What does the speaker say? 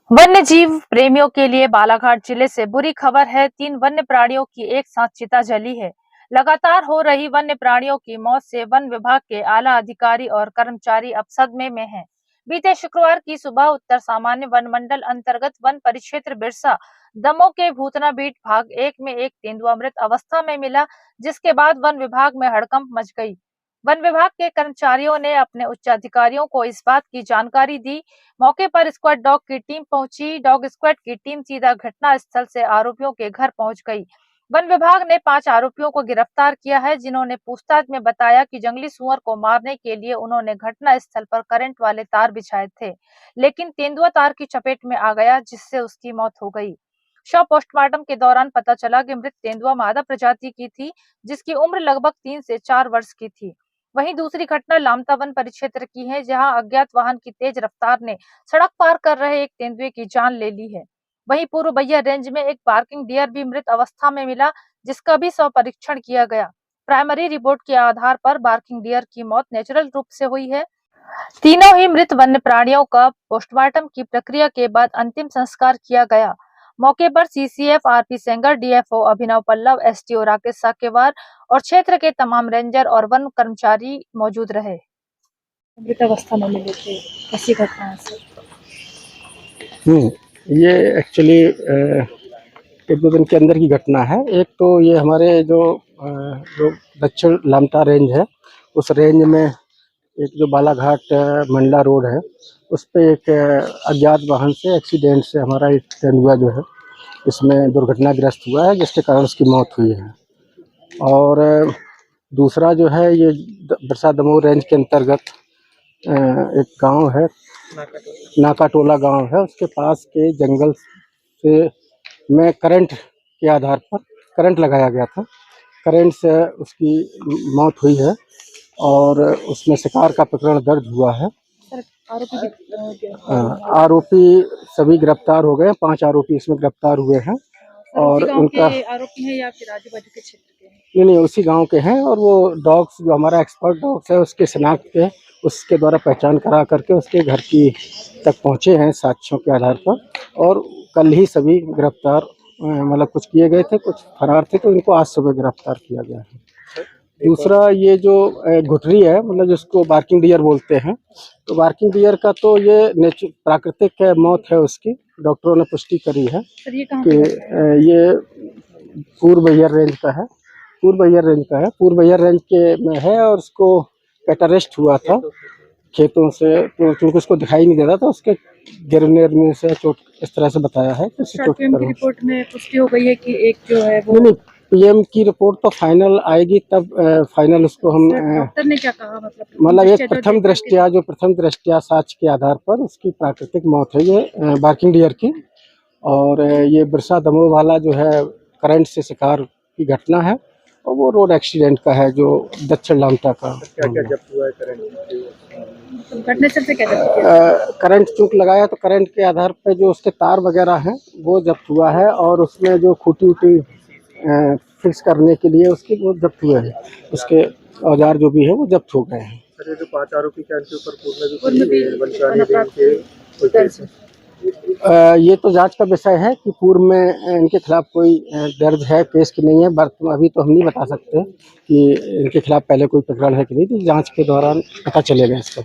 वन्य जीव प्रेमियों के लिए बालाघाट जिले से बुरी खबर है। 3 वन्य प्राणियों की एक साथ चिता जली है। लगातार हो रही वन्य प्राणियों की मौत से वन विभाग के आला अधिकारी और कर्मचारी अब सदमे में हैं। बीते शुक्रवार की सुबह उत्तर सामान्य वन मंडल अंतर्गत वन परिक्षेत्र बिरसा दमोह के भूतना बीट भाग 1 में एक तेंदुआ मृत अवस्था में मिला, जिसके बाद वन विभाग में हड़कंप मच गई। वन विभाग के कर्मचारियों ने अपने उच्च अधिकारियों को इस बात की जानकारी दी। मौके पर स्क्वाड डॉग की टीम पहुंची। डॉग स्क्वाड की टीम सीधा घटना स्थल से आरोपियों के घर पहुंच गई। वन विभाग ने 5 आरोपियों को गिरफ्तार किया है, जिन्होंने पूछताछ में बताया कि जंगली सुअर को मारने के लिए उन्होंने घटना स्थल पर करंट वाले तार बिछाए थे, लेकिन तेंदुआ तार की चपेट में आ गया, जिससे उसकी मौत हो गई। शव पोस्टमार्टम के दौरान पता चला कि मृत तेंदुआ मादा प्रजाति की थी, जिसकी उम्र लगभग 3 से 4 वर्ष की थी। वहीं दूसरी घटना लामता वन परिक्षेत्र की है, जहां अज्ञात वाहन की तेज रफ्तार ने सड़क पार कर रहे एक तेंदुए की जान ले ली है। वहीं पूर्व बैया रेंज में एक बार्किंग डियर भी मृत अवस्था में मिला, जिसका भी शव परीक्षण किया गया। प्राइमरी रिपोर्ट के आधार पर बार्किंग डियर की मौत नेचुरल रूप से हुई है। तीनों ही मृत वन्य प्राणियों का पोस्टमार्टम की प्रक्रिया के बाद अंतिम संस्कार किया गया। मौके पर सीसीएफ आरपी सेंगर, डीएफओ अभिनव पल्लव, एसटीओ राकेश साकेवार और क्षेत्र के तमाम रेंजर और वन कर्मचारी मौजूद रहे। मृत अवस्था में मिले थे, कैसी घटना है सर? ये एक्चुअली 1-2 दिन के अंदर की घटना है। एक तो ये हमारे जो दक्षिण लामता रेंज है, उस रेंज में एक जो बालाघाट मंडला रोड है, उस पे एक अज्ञात वाहन से एक्सीडेंट से हमारा एक तेंदुआ जो है इसमें दुर्घटनाग्रस्त हुआ है, जिसके कारण उसकी मौत हुई है। और दूसरा जो है ये बिरसा दमोह रेंज के अंतर्गत एक गांव है, नाकाटोला गांव है, उसके पास के जंगल से में करंट के आधार पर करंट लगाया गया था। करंट से उसकी मौत हुई है और उसमें शिकार का प्रकरण दर्ज हुआ है। आरोपी सभी गिरफ्तार हो गए। 5 आरोपी इसमें गिरफ्तार हुए हैं और उनका आरोपी है या फिर आजू बाजू के क्षेत्र के हैं? नहीं, उसी गांव के हैं। और वो डॉग्स जो हमारा एक्सपर्ट डॉग्स है, उसके शिनाख्त के उसके द्वारा पहचान करा करके उसके घर की तक पहुंचे हैं साक्ष्यों के आधार पर। और कल ही सभी गिरफ्तार मतलब कुछ किए गए थे, कुछ फरार थे, तो इनको आज सुबह गिरफ्तार किया गया है। दूसरा ये जो घुटरी है, मतलब जिसको बार्किंग डियर बोलते हैं, तो बार्किंग डियर का तो ये प्राकृतिक मौत है उसकी। डॉक्टरों ने पुष्टि करी है कि ये पूर्व बैया रेंज का है। पूर्व बैया रेंज के में है और उसको कैटरेस्ट हुआ था खेतों से, तो क्योंकि उसको दिखाई नहीं देता था, उसके गिरने से चोट इस तरह से बताया है कि पीएम की रिपोर्ट में पुष्टि हो गई है कि एक जो है वो नहीं, पीएम की रिपोर्ट तो फाइनल आएगी तब फाइनल उसको हम डॉक्टर ने क्या कहा, मतलब एक प्रथम दृष्टया साक्ष्य के आधार पर उसकी प्राकृतिक मौत है ये बार्किंग डियर की। और ये बिरसा दमोह वाला जो है करंट से शिकार की घटना है और वो रोड एक्सीडेंट का है जो दक्षिण लामता का। क्या जब्त हुआ है करंट? घटना स्थल से क्या जब्त किया? करंट चूक लगाया तो करंट के आधार पर जो उसके तार वगैरह हैं वो जब्त हुआ है और उसमें जो खूंटी उटी फिक्स करने के लिए उसके वो जब्त हुए हैं। उसके औजार जो भी है वो जब्त हो गए हैं। सर, ये जो 5 आरोपी के इनके ऊपर पूर्व में भी वन्यप्राणी रेंज के कोई केस है? ये तो जांच का विषय है कि पूर्व में इनके खिलाफ कोई दर्ज है केस की नहीं है। अभी तो हम नहीं बता सकते कि इनके खिलाफ पहले कोई प्रकरण है कि नहीं, तो जांच के दौरान पता चलेगा इसका।